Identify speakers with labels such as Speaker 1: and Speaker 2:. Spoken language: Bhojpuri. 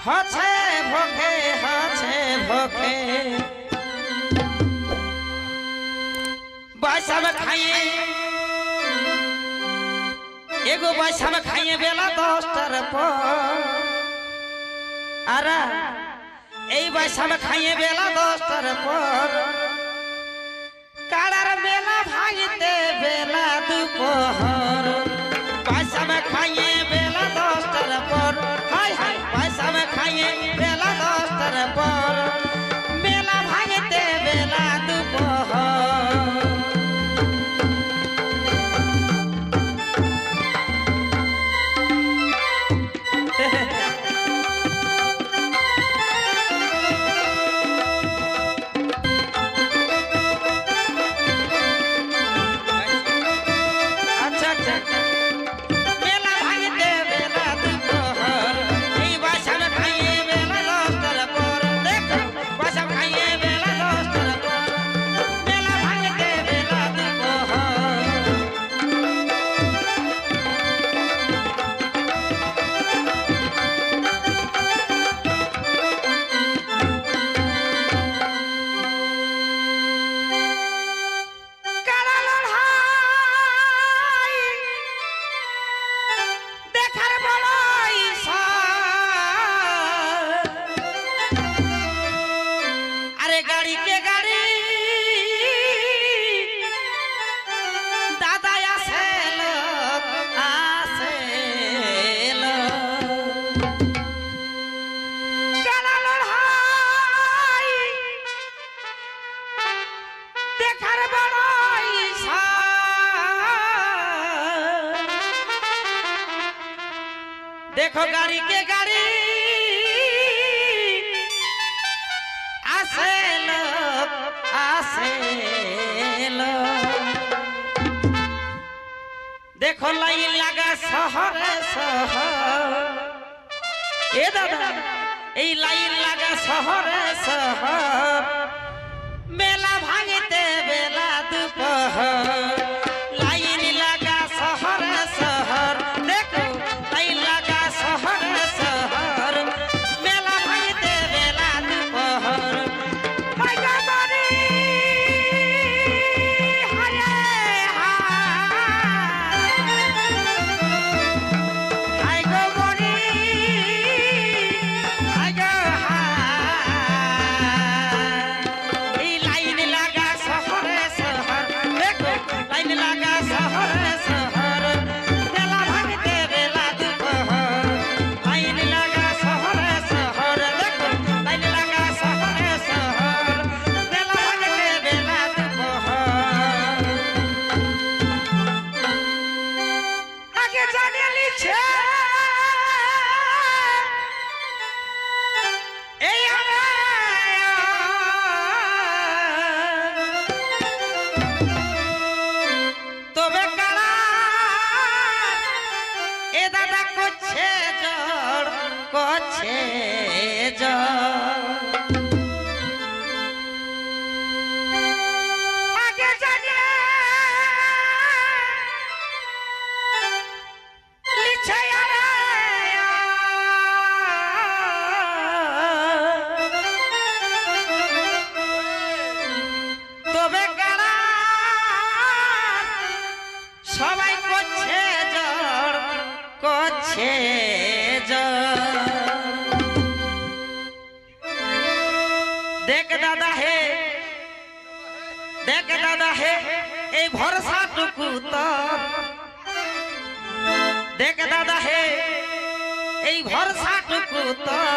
Speaker 1: হচ্ছে ভোকে বৈশাখ খাইয়ে एगो बैसा में खाइए बेला 10टार पर आरा এই বৈশা में खाइए बेला 10टार पर काड़ार बेला भागते बेला दोपहर बैसा में खाइए बेला 10टार पर हाय हाय बैसा में खाइए बेला 10टार पर बेला भागते बेला दोपहर देखो गाड़ी के गाड़ी आसे देखो लाइन लगा शहर ए दादा ए लाइन लगा शहर मेला भागते बेला दोपहर लाइन लगा शहर देखो लाइन लगा शहर मेला भागते बेला दोपहर देख दादा है ए भरोसा टुकु तर देख दादा है ए भरोसा टुकु तर